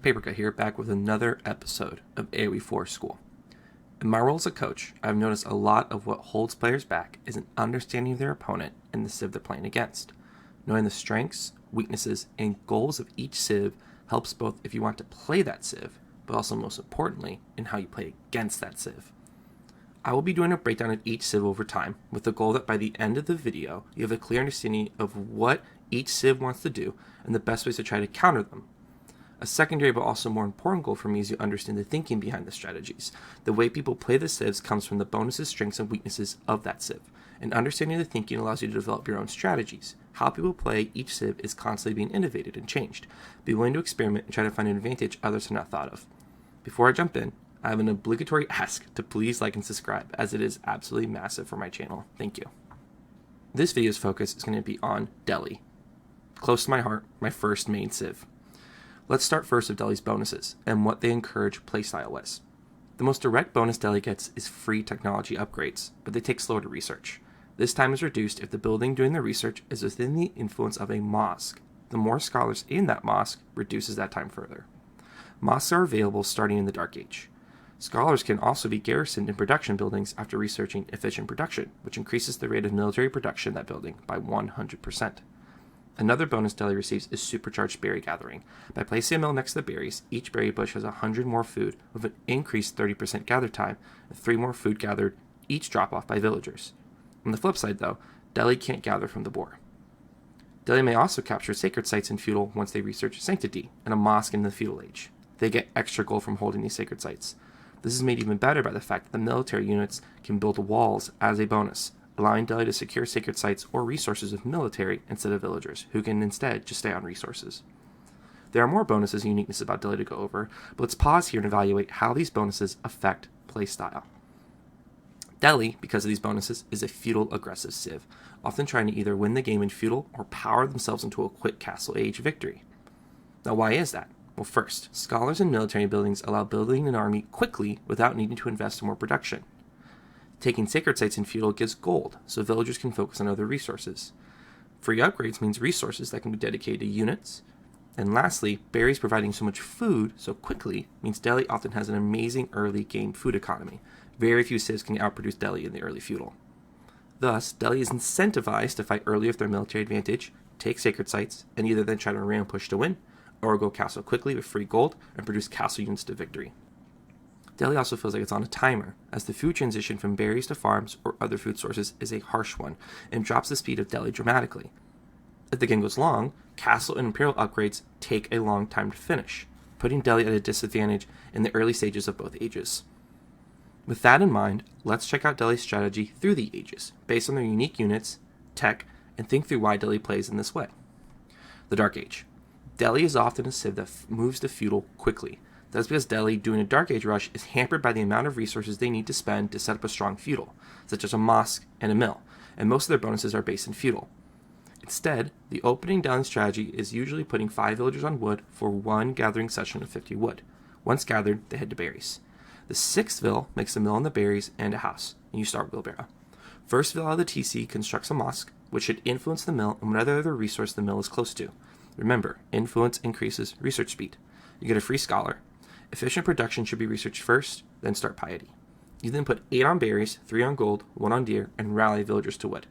Papercut here, back with another episode of AoE 4 School. In my role as a coach, I've noticed a lot of what holds players back is an understanding of their opponent and the civ they're playing against. Knowing the strengths, weaknesses, and goals of each civ helps both if you want to play that civ, but also most importantly, in how you play against that civ. I will be doing a breakdown of each civ over time, with the goal that by the end of the video, you have a clear understanding of what each civ wants to do and the best ways to try to counter them. A secondary but also more important goal for me is you understand the thinking behind the strategies. The way people play the civs comes from the bonuses, strengths, and weaknesses of that civ. And understanding the thinking allows you to develop your own strategies. How people play each civ is constantly being innovated and changed. Be willing to experiment and try to find an advantage others have not thought of. Before I jump in, I have an obligatory ask to please like and subscribe, as it is absolutely massive for my channel. Thank you. This video's focus is going to be on Delhi. Close to my heart, my first main civ. Let's start first with Delhi's bonuses, and what they encourage playstyle with. The most direct bonus Delhi gets is free technology upgrades, but they take slower to research. This time is reduced if the building doing the research is within the influence of a mosque. The more scholars in that mosque reduces that time further. Mosques are available starting in the Dark Age. Scholars can also be garrisoned in production buildings after researching efficient production, which increases the rate of military production in that building by 100%. Another bonus Delhi receives is supercharged berry gathering. By placing a mill next to the berries, each berry bush has 100 more food with an increased 30% gather time and 3 more food gathered each drop off by villagers. On the flip side though, Delhi can't gather from the boar. Delhi may also capture sacred sites in Feudal once they research Sanctity and a mosque in the Feudal Age. They get extra gold from holding these sacred sites. This is made even better by the fact that the military units can build walls as a bonus, allowing Delhi to secure sacred sites or resources with military instead of villagers, who can instead just stay on resources. There are more bonuses and uniqueness about Delhi to go over, but let's pause here and evaluate how these bonuses affect playstyle. Delhi, because of these bonuses, is a feudal aggressive civ, often trying to either win the game in feudal or power themselves into a quick castle age victory. Now why is that? Well, first, scholars and military buildings allow building an army quickly without needing to invest in more production. Taking sacred sites in feudal gives gold, so villagers can focus on other resources. Free upgrades means resources that can be dedicated to units. And lastly, berries providing so much food so quickly means Delhi often has an amazing early game food economy. Very few civs can outproduce Delhi in the early feudal. Thus, Delhi is incentivized to fight early with their military advantage, take sacred sites, and either then try to ram push to win, or go castle quickly with free gold and produce castle units to victory. Delhi also feels like it's on a timer, as the food transition from berries to farms or other food sources is a harsh one, and drops the speed of Delhi dramatically. If the game goes long, castle and imperial upgrades take a long time to finish, putting Delhi at a disadvantage in the early stages of both ages. With that in mind, let's check out Delhi's strategy through the ages, based on their unique units, tech, and think through why Delhi plays in this way. The Dark Age. Delhi is often a civ that moves to feudal quickly. That's because Delhi, doing a Dark Age rush, is hampered by the amount of resources they need to spend to set up a strong feudal, such as a mosque and a mill, and most of their bonuses are based in feudal. Instead, the opening Delhi strategy is usually putting 5 villagers on wood for one gathering session of 50 wood. Once gathered, they head to berries. The 6th vill makes a mill on the berries and a house, and you start wheelbarrow. First vill out of the TC constructs a mosque, which should influence the mill and whatever other resource the mill is close to. Remember, influence increases research speed. You get a free scholar. Efficient production should be researched first, then start piety. You then put 8 on berries, 3 on gold, 1 on deer, and rally villagers to wood.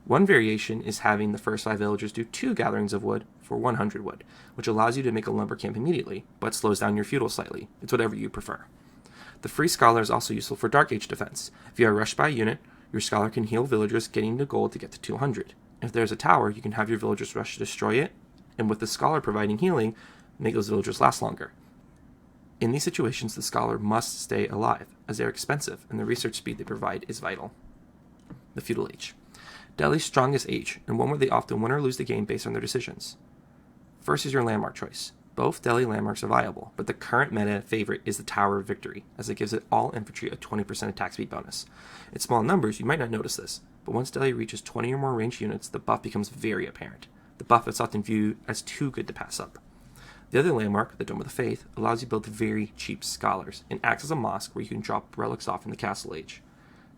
One variation is having the first 5 villagers do 2 gatherings of wood for 100 wood, which allows you to make a lumber camp immediately, but slows down your feudal slightly. It's whatever you prefer. The free scholar is also useful for Dark Age defense. If you are rushed by a unit, your scholar can heal villagers getting the gold to get to 200. If there's a tower, you can have your villagers rush to destroy it, and with the scholar providing healing, make those villagers last longer. In these situations, the scholar must stay alive, as they are expensive, and the research speed they provide is vital. The Feudal Age. Delhi's strongest age, and one where they often win or lose the game based on their decisions. First is your landmark choice. Both Delhi landmarks are viable, but the current meta favorite is the Tower of Victory, as it gives it all infantry a 20% attack speed bonus. In small numbers, you might not notice this, but once Delhi reaches 20 or more ranged units, the buff becomes very apparent. The buff is often viewed as too good to pass up. The other landmark, the Dome of the Faith, allows you to build very cheap scholars, and acts as a mosque where you can drop relics off in the Castle Age.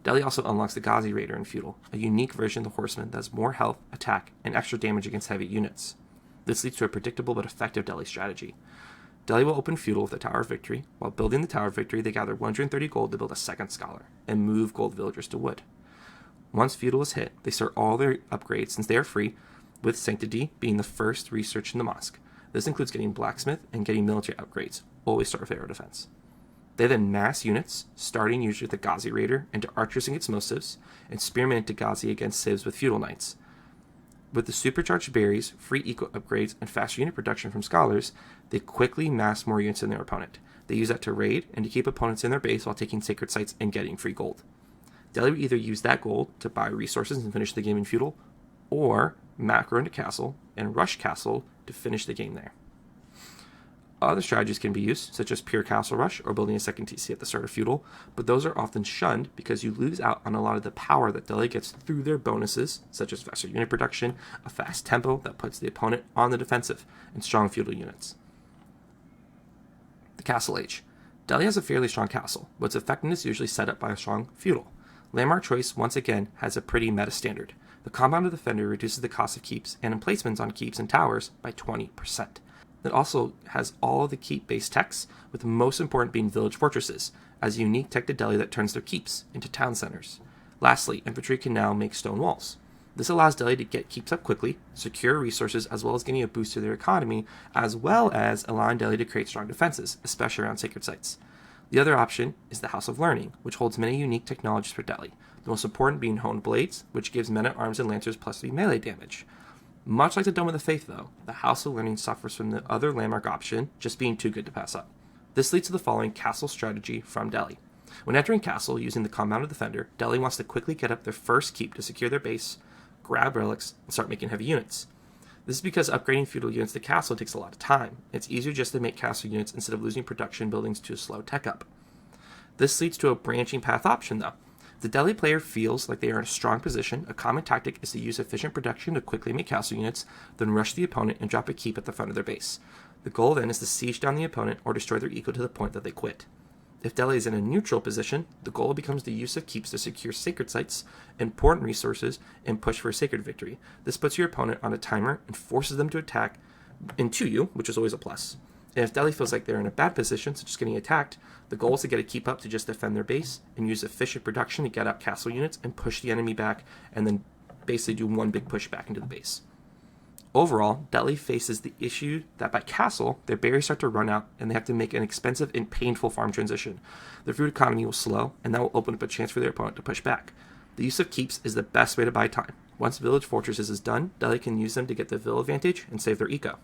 Delhi also unlocks the Ghazi Raider in Feudal, a unique version of the Horseman that has more health, attack, and extra damage against heavy units. This leads to a predictable but effective Delhi strategy. Delhi will open Feudal with the Tower of Victory. While building the Tower of Victory, they gather 130 gold to build a second scholar, and move gold villagers to wood. Once Feudal is hit, they start all their upgrades since they are free, with Sanctity being the first research in the mosque. This includes getting blacksmith and getting military upgrades. Always start with aero defense. They then mass units, starting usually with the Ghazi Raider into archers against most civs, and spearmen into Ghazi against civs with Feudal Knights. With the supercharged berries, free eco upgrades, and faster unit production from scholars, they quickly mass more units than their opponent. They use that to raid and to keep opponents in their base while taking sacred sites and getting free gold. Delhi will either use that gold to buy resources and finish the game in Feudal, or macro into castle and rush castle to finish the game there. Other strategies can be used, such as pure castle rush or building a second TC at the start of Feudal, but those are often shunned because you lose out on a lot of the power that Delhi gets through their bonuses, such as faster unit production, a fast tempo that puts the opponent on the defensive, and strong Feudal units. The Castle Age. Delhi has a fairly strong castle, but its effectiveness is usually set up by a strong Feudal. Landmark choice, once again, has a pretty meta standard. The compound defender reduces the cost of keeps and emplacements on keeps and towers by 20%. It also has all of the keep-based techs, with the most important being village fortresses, as a unique tech to Delhi that turns their keeps into town centers. Lastly, infantry can now make stone walls. This allows Delhi to get keeps up quickly, secure resources, as well as getting a boost to their economy, as well as allowing Delhi to create strong defenses, especially around sacred sites. The other option is the House of Learning, which holds many unique technologies for Delhi, the most important being honed blades, which gives men-at-arms and lancers plus 3 melee damage. Much like the Dome of the Faith, though, the House of Learning suffers from the other landmark option just being too good to pass up. This leads to the following castle strategy from Delhi. When entering castle using the compounded defender, Delhi wants to quickly get up their first keep to secure their base, grab relics, and start making heavy units. This is because upgrading feudal units to castle takes a lot of time. It's easier just to make castle units instead of losing production buildings to a slow tech up. This leads to a branching path option, though. If the Delhi player feels like they are in a strong position, a common tactic is to use efficient production to quickly make castle units, then rush the opponent and drop a keep at the front of their base. The goal then is to siege down the opponent or destroy their eco to the point that they quit. If Delhi is in a neutral position, the goal becomes the use of keeps to secure sacred sites, important resources, and push for a sacred victory. This puts your opponent on a timer and forces them to attack into you, which is always a plus. And if Delhi feels like they're in a bad position, such as getting attacked, the goal is to get a keep up to just defend their base and use efficient production to get out castle units and push the enemy back, and then basically do one big push back into the base. Overall, Delhi faces the issue that by castle, their berries start to run out and they have to make an expensive and painful farm transition. Their food economy will slow, and that will open up a chance for their opponent to push back. The use of keeps is the best way to buy time. Once village fortresses is done, Delhi can use them to get the vill advantage and save their eco.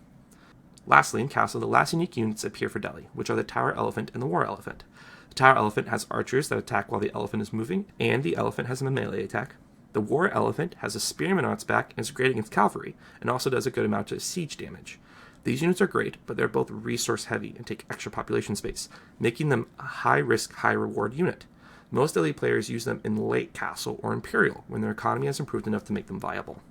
Lastly, in castle, the last unique units appear for Delhi, which are the Tower Elephant and the War Elephant. The Tower Elephant has archers that attack while the elephant is moving, and the elephant has a melee attack. The War Elephant has a spearman on its back and is great against cavalry, and also does a good amount of siege damage. These units are great, but they're both resource heavy and take extra population space, making them a high risk, high reward unit. Most Delhi players use them in late castle or Imperial, when their economy has improved enough to make them viable.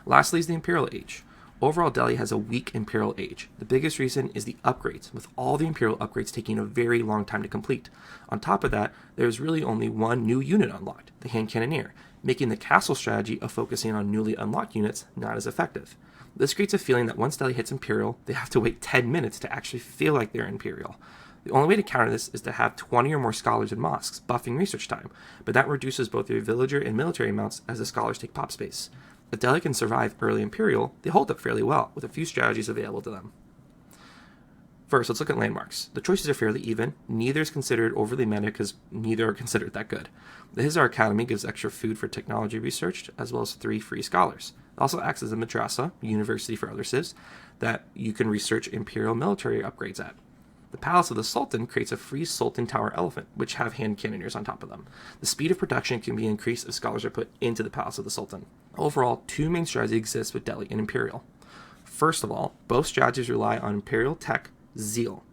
Lastly is the Imperial Age. Overall, Delhi has a weak Imperial Age. The biggest reason is the upgrades, with all the Imperial upgrades taking a very long time to complete. On top of that, there's really only one new unit unlocked, the Hand Cannoneer, making the castle strategy of focusing on newly unlocked units not as effective. This creates a feeling that once Delhi hits Imperial, they have to wait 10 minutes to actually feel like they're Imperial. The only way to counter this is to have 20 or more scholars in mosques, buffing research time, but that reduces both their villager and military amounts as the scholars take pop space. If Delhi can survive early Imperial, they hold up fairly well, with a few strategies available to them. First, let's look at landmarks. The choices are fairly even. Neither is considered overly meta because neither are considered that good. The Hizar Academy gives extra food for technology research, as well as 3 free scholars. It also acts as a madrasa, university for other civs, that you can research Imperial military upgrades at. The Palace of the Sultan creates a free Sultan Tower Elephant, which have hand cannoneers on top of them. The speed of production can be increased if scholars are put into the Palace of the Sultan. Overall, 2 main strategies exist with Delhi and Imperial. First of all, both strategies rely on Imperial Tech Zeal,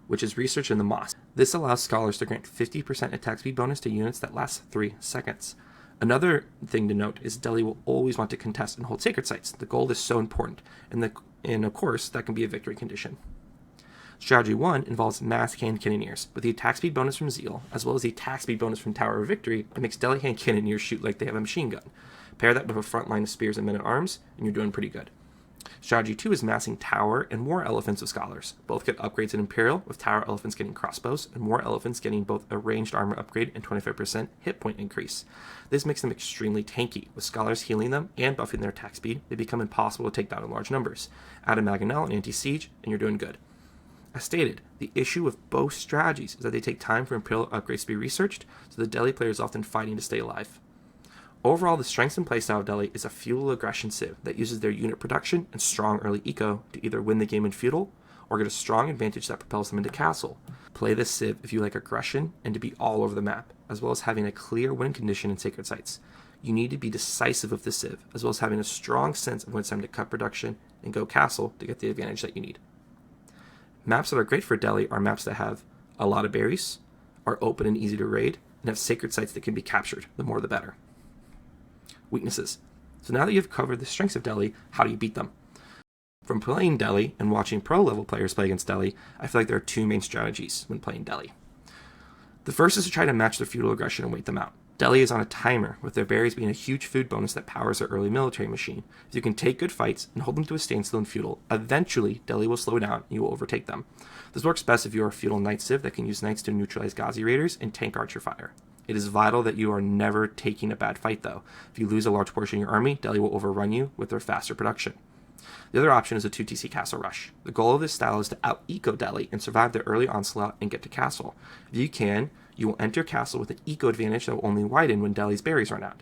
which is research in the mosque. This allows scholars to grant 50% attack speed bonus to units that last 3 seconds. Another thing to note is Delhi will always want to contest and hold sacred sites. The gold is so important, and of course, that can be a victory condition. Strategy 1 involves mass hand cannoneers. With the attack speed bonus from Zeal, as well as the attack speed bonus from Tower of Victory, it makes Delhi hand cannoneers shoot like they have a machine gun. Pair that with a front line of spears and men-at-arms, and you're doing pretty good. Strategy 2 is massing Tower and more Elephants with Scholars. Both get upgrades in Imperial, with Tower Elephants getting crossbows, and more Elephants getting both a ranged armor upgrade and 25% hit point increase. This makes them extremely tanky, with Scholars healing them and buffing their attack speed. They become impossible to take down in large numbers. Add a Mangonel and Anti-Siege, and you're doing good. As stated, the issue with both strategies is that they take time for Imperial upgrades to be researched, so the Delhi player is often fighting to stay alive. Overall, the strengths and playstyle of Delhi is a feudal aggression civ that uses their unit production and strong early eco to either win the game in feudal or get a strong advantage that propels them into castle. Play this civ if you like aggression and to be all over the map, as well as having a clear win condition in sacred sites. You need to be decisive with the civ, as well as having a strong sense of when it's time to cut production and go castle to get the advantage that you need. Maps that are great for Delhi are maps that have a lot of berries, are open and easy to raid, and have sacred sites that can be captured. The more the better. Weaknesses. So now that you've covered the strengths of Delhi, how do you beat them? From playing Delhi and watching pro level players play against Delhi, I feel like there are two main strategies when playing Delhi. The first is to try to match their feudal aggression and wait them out. Delhi is on a timer, with their berries being a huge food bonus that powers their early military machine. If you can take good fights and hold them to a standstill in feudal, eventually Delhi will slow down and you will overtake them. This works best if you are a feudal knight civ that can use knights to neutralize Ghazi raiders and tank archer fire. It is vital that you are never taking a bad fight though. If you lose a large portion of your army, Delhi will overrun you with their faster production. The other option is a 2TC castle rush. The goal of this style is to out-eco Delhi and survive the early onslaught and get to castle. If you can, you will enter castle with an eco advantage that will only widen when Delhi's berries run out.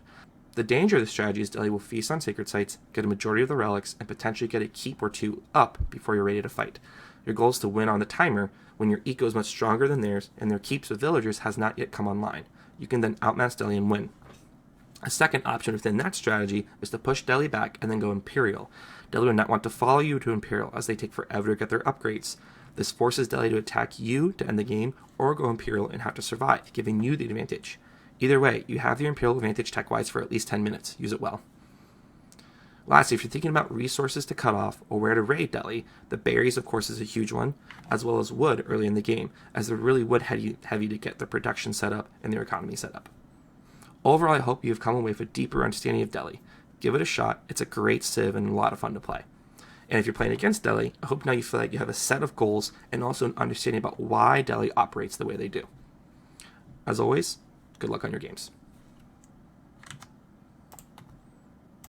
The danger of this strategy is Delhi will feast on sacred sites, get a majority of the relics, and potentially get a keep or two up before you're ready to fight. Your goal is to win on the timer when your eco is much stronger than theirs and their keeps with villagers has not yet come online. You can then outmass Delhi and win. A second option within that strategy is to push Delhi back and then go Imperial. Delhi would not want to follow you to Imperial as they take forever to get their upgrades. This forces Delhi to attack you to end the game or go Imperial and have to survive, giving you the advantage. Either way, you have your Imperial advantage tech-wise for at least 10 minutes. Use it well. Lastly, if you're thinking about resources to cut off or where to raid Delhi, the berries, of course, is a huge one, as well as wood early in the game, as they're really wood heavy to get their production set up and their economy set up. Overall, I hope you've come away with a deeper understanding of Delhi. Give it a shot. It's a great civ and a lot of fun to play. And if you're playing against Delhi, I hope now you feel like you have a set of goals and also an understanding about why Delhi operates the way they do. As always, good luck on your games.